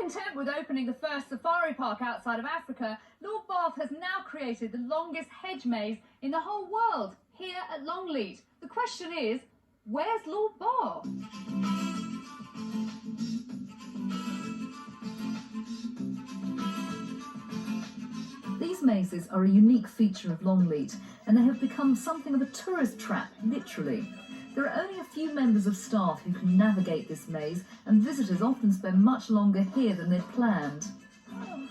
content with opening the first safari park outside of Africa, Lord Bath has now created the longest hedge maze in the whole world, here at Longleat. The question is, where's Lord Bath? These mazes are a unique feature of Longleat, and they have become something of a tourist trap, literally. There are only a few members of staff who can navigate this maze, and visitors often spend much longer here than they'd planned. I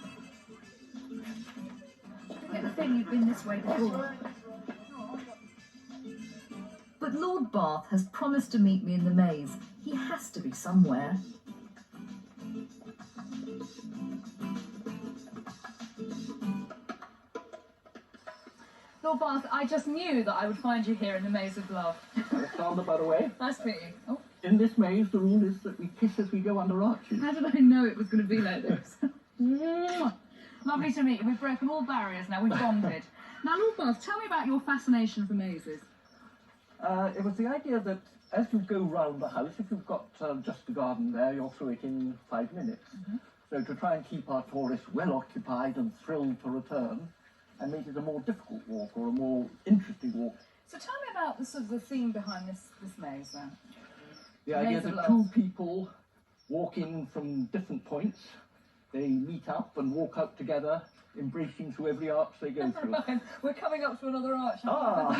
get the feeling you've been this way before. But Lord Bath has promised to meet me in the maze. He has to be somewhere. Lord Bath, I just knew that I would find you here in the Maze of Love. Alexander, by the way. Nice to meet you. Oh. In this maze, the rule is that we kiss as we go under arches. How did I know it was going to be like this? Lovely to meet you. We've broken all barriers now. We've bonded. Now, Lord Bath, tell me about your fascination for mazes. It was the idea that as you go round the house, if you've got just the garden there, you're through it in 5 minutes. So to try and keep our tourists well occupied and thrilled to return, and make it a more difficult walk or a more interesting walk. So tell me about the sort of the theme behind this maze then. The idea that two people walk in from different points, they meet up and walk out together, embracing through every arch they go through. Right. We're coming up to another arch. Ah!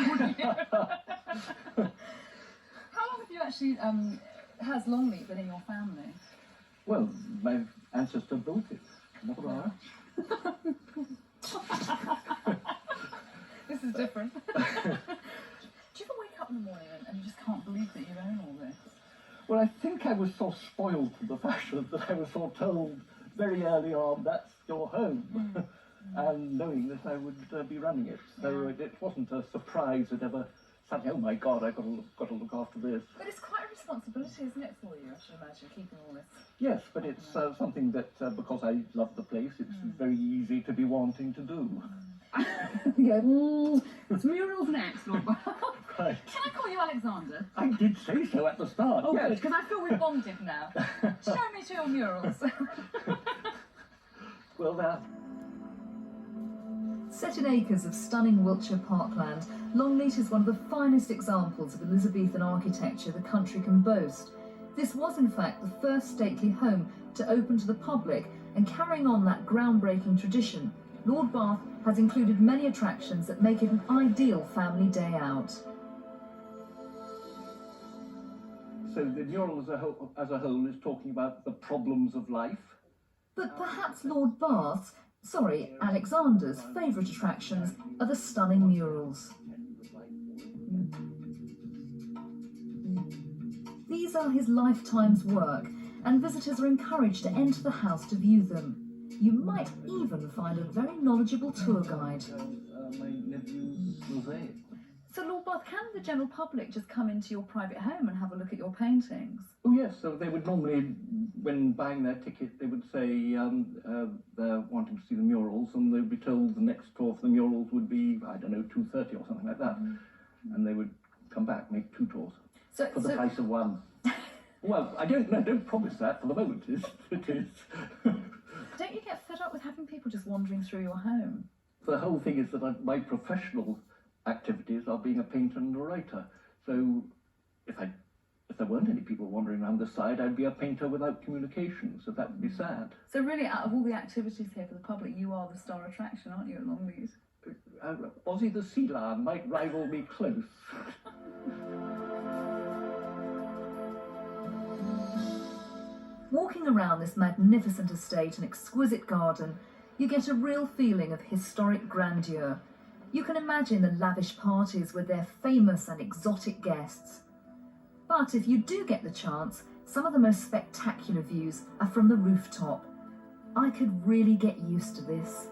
How long have you actually, has Longleat been in your family? Well, my ancestor built it. Another arch. This is different. Do you ever wake up in the morning and you just can't believe that you own all this? Well, I think I was so spoiled to the fashion that I was so told very early on, that's your home. And knowing that I would be running it. So it wasn't a surprise that ever suddenly, oh my God, I've got to look after this. But it's quite a responsibility, isn't it, for you, I should imagine, keeping all this? Yes, but it's something that, because I love the place, it's very easy to be wanting to do. Yeah, it's murals next, Lord Bath. Right. Can I call you Alexander? I did say so at the start, oh, yes. Good, because I feel we've bonded now. Show me to your murals. Well, Set in acres of stunning Wiltshire parkland, Longleat is one of the finest examples of Elizabethan architecture the country can boast. This was in fact the first stately home to open to the public, and carrying on that groundbreaking tradition, Lord Bath has included many attractions that make it an ideal family day out. So the mural as a whole is talking about the problems of life. But perhaps Lord Bath's, Alexander's favourite attractions are the stunning murals. These are his lifetime's work, and visitors are encouraged to enter the house to view them. You might even find a very knowledgeable tour guide. My nephew's mosaic. So, Lord Bath, can the general public just come into your private home and have a look at your paintings? Oh yes, so they would normally, when buying their ticket, they would say they're wanting to see the murals, and they'd be told the next tour for the murals would be, I don't know, 2:30 or something like that. And they would come back, make 2 tours for the price of 1. Well, I don't promise that for the moment. It is. Don't you get fed up with having people just wandering through your home? The whole thing is that my professional activities are being a painter and a writer. So if there weren't any people wandering around the side, I'd be a painter without communication, so that would be sad. So really, out of all the activities here for the public, you are the star attraction, aren't you, at Longleat? Ozzy the Sea Lion might rival me close. Walking around this magnificent estate and exquisite garden, you get a real feeling of historic grandeur. You can imagine the lavish parties with their famous and exotic guests. But if you do get the chance, some of the most spectacular views are from the rooftop. I could really get used to this.